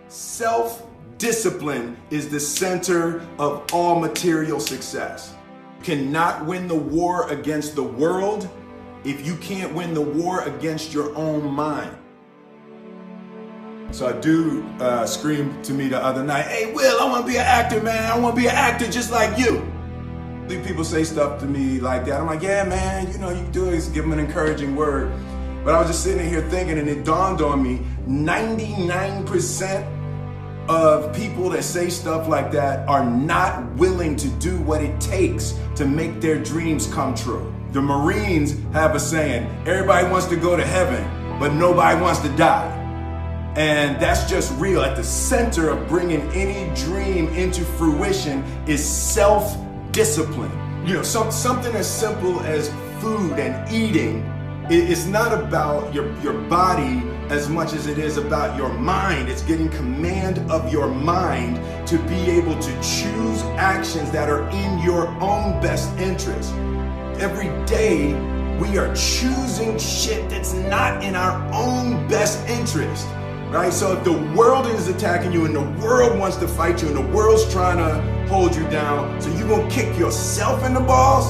Self-discipline is the center of all material success. You cannot win the war against the world if you can't win the war against your own mind. So a dude screamed to me the other night, "Hey Will, I want to be an actor, man. I want to be an actor just like you." People say stuff to me like that. I'm like, "Yeah, man, you know, you can do it." Give them an encouraging word. But I was just sitting here thinking, and it dawned on me, 99% of people that say stuff like that are not willing to do what it takes to make their dreams come true. The Marines have a saying, everybody wants to go to heaven, but nobody wants to die. And that's just real. At the center of bringing any dream into fruition is self-discipline. You know, something as simple as food and eating. It's not about your body as much as it is about your mind. It's getting command of your mind to be able to choose actions that are in your own best interest. Every day, we are choosing shit that's not in our own best interest, right? So if the world is attacking you and the world wants to fight you and the world's trying to hold you down, so you gonna kick yourself in the balls?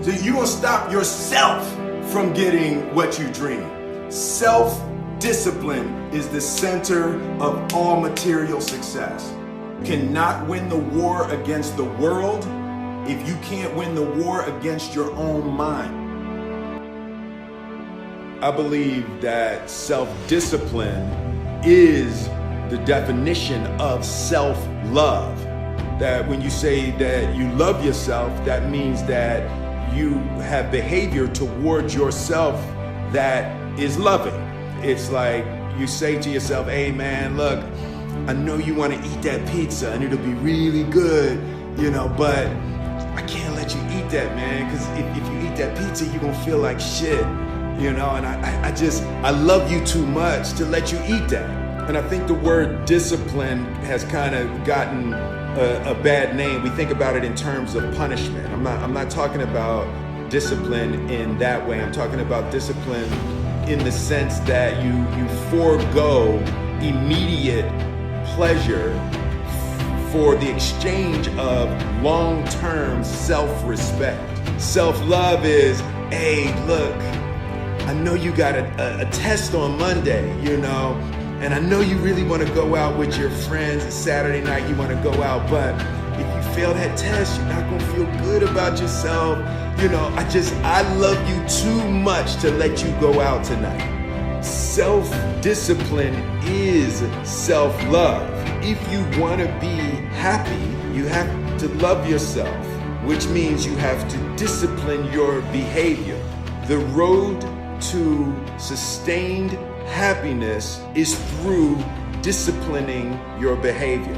So you gonna stop yourself from getting what you dream. Self-discipline is the center of all material success. You cannot win the war against the world if you can't win the war against your own mind. I believe that self-discipline is the definition of self-love. That when you say that you love yourself, that means that you have behavior towards yourself that is loving. It's like you say to yourself, "Hey man, look, I know you want to eat that pizza and it'll be really good, you know, but I can't let you eat that, man, because if you eat that pizza, you're going to feel like shit, you know, and I love you too much to let you eat that." And I think the word discipline has kind of gotten a bad name. We think about it in terms of punishment. I'm not talking about discipline in that way. I'm talking about discipline in the sense that you forego immediate pleasure for the exchange of long-term self-respect. Self-love is, "Hey, look, I know you got a test on Monday, you know, and I know you really want to go out with your friends. It's Saturday night, you want to go out, but if you fail that test, you're not going to feel good about yourself. You know, I love you too much to let you go out tonight." Self-discipline is self-love. If you want to be happy, you have to love yourself, which means you have to discipline your behavior. The road to sustained happiness is through disciplining your behavior.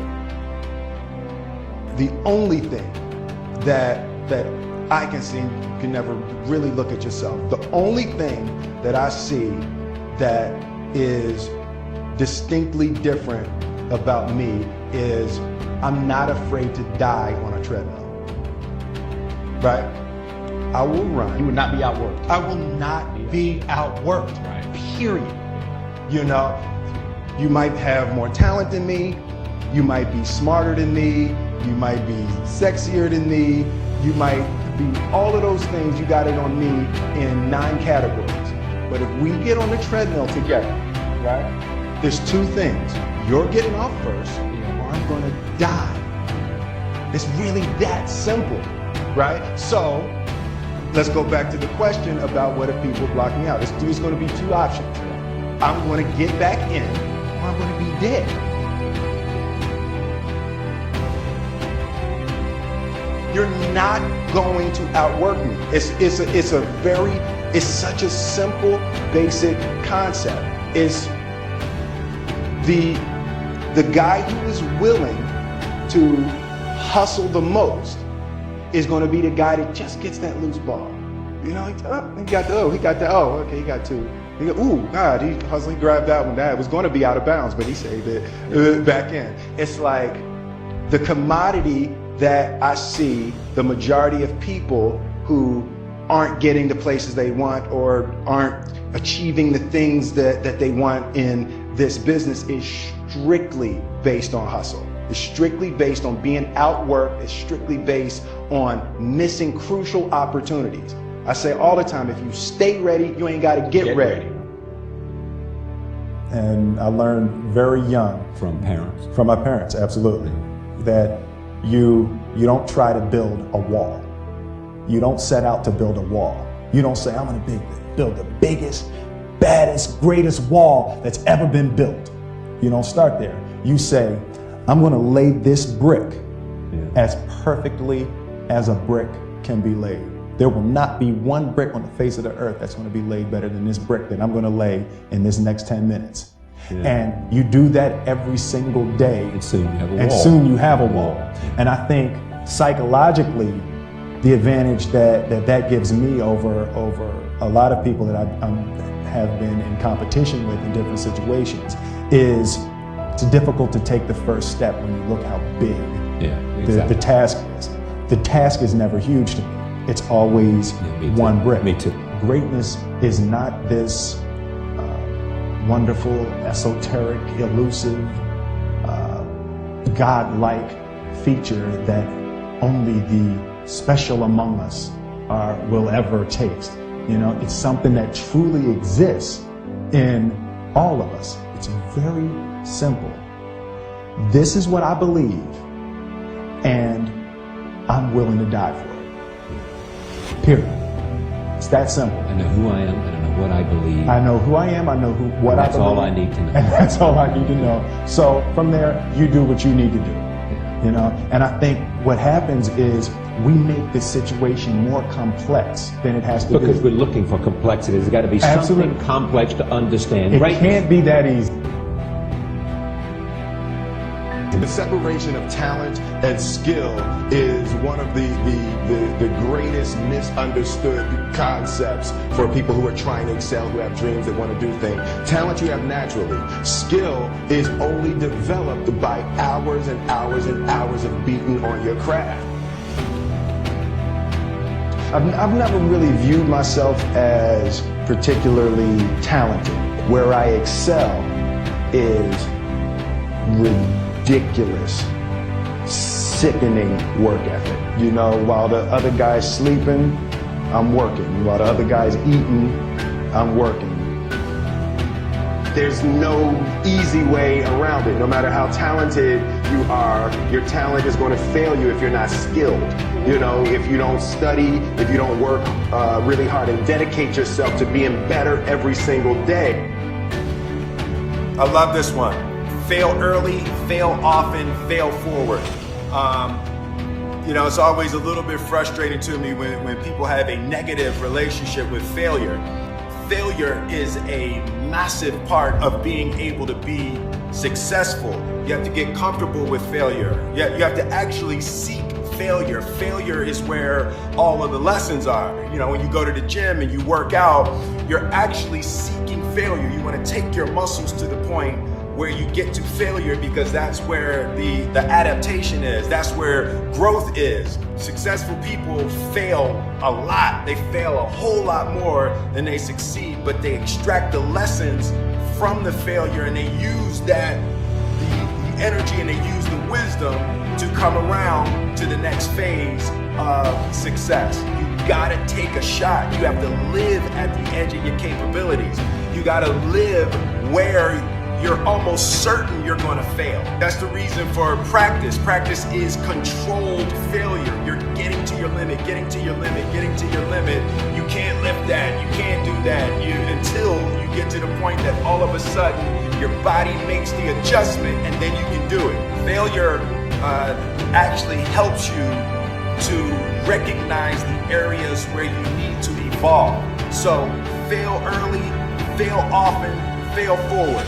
The only thing that I can see, you can never really look at yourself. The only thing that I see that is distinctly different about me is I'm not afraid to die on a treadmill. Right? I will run. You would not be outworked. I will not be outworked. Right. Period. You know, you might have more talent than me. You might be smarter than me. You might be sexier than me. You might be all of those things. You got it on me in 9 categories. But if we get on the treadmill together, right, there's 2 things. You're getting off first, or I'm gonna die. It's really that simple, right? So let's go back to the question about what if people block me out. There's gonna be 2 options. I'm gonna get back in, or I'm gonna be dead. You're not going to outwork me. It's such a simple, basic concept. It's the guy who is willing to hustle the most is going to be the guy that just gets that loose ball. You know, he got two. He go, ooh, God, he hustling, he grabbed that one. That was going to be out of bounds, but he saved it back in. It's like the commodity that I see the majority of people who aren't getting the places they want or aren't achieving the things that they want in this business is strictly based on hustle. It's strictly based on being outworked. It's strictly based on missing crucial opportunities. I say all the time, if you stay ready, you ain't got to get ready. And I learned very young From parents? from my parents, absolutely, that you don't try to build a wall. You don't set out to build a wall. You don't say, I'm gonna build the biggest, baddest, greatest wall that's ever been built. You don't start there. You say, I'm gonna lay this brick as perfectly as a brick can be laid. There will not be one brick on the face of the earth that's gonna be laid better than this brick that I'm gonna lay in this next 10 minutes. And you do that every single day. And soon you have a wall. And soon you have a wall. And I think psychologically, the advantage that gives me over a lot of people that I have been in competition with in different situations is it's difficult to take the first step when you look how big the task is. The task is never huge to me. It's always one brick. Me too. Greatness is not this wonderful, esoteric, elusive, God-like feature that only the special among us will ever taste. You know, it's something that truly exists in all of us. It's very simple. This is what I believe, and I'm willing to die for it. Period. It's that simple. I know who I am, and I know what I believe. I know who I am, I know what I believe. That's all I need to know. And that's all I need to know. So from there, you do what you need to do. You know, and I think what happens is we make the situation more complex than it has to be. Because we're looking for complexity. There's got to be something complex to understand. It can't be that easy. The separation of talent and skill is one of the greatest misunderstood concepts for people who are trying to excel, who have dreams, that want to do things. Talent you have naturally. Skill is only developed by hours and hours and hours of beating on your craft. I've never really viewed myself as particularly talented. Where I excel is ridiculous, sickening work ethic. You know, while the other guy's sleeping, I'm working. While the other guy's eating, I'm working. There's no easy way around it. No matter how talented you are, your talent is going to fail you if you're not skilled. You know, if you don't study, if you don't work really hard and dedicate yourself to being better every single day. I love this one. Fail early, fail often, fail forward. You know, it's always a little bit frustrating to me when people have a negative relationship with failure. Failure is a massive part of being able to be successful. You have to get comfortable with failure. You have to actually seek failure. Failure is where all of the lessons are. You know, when you go to the gym and you work out, you're actually seeking failure. You want to take your muscles to the point where you get to failure, because that's where the adaptation is. That's where growth is. Successful people fail a lot. They fail a whole lot more than they succeed, but they extract the lessons from the failure and they use that, the energy, and they use the wisdom to come around to the next phase of success. You gotta take a shot. You have to live at the edge of your capabilities. You gotta live where you're almost certain you're going to fail. That's the reason for practice. Practice is controlled failure. You're getting to your limit, getting to your limit, getting to your limit. You can't lift that. You can't do that until you get to the point that all of a sudden your body makes the adjustment and then you can do it. Failure actually helps you to recognize the areas where you need to evolve. So fail early, fail often, fail forward.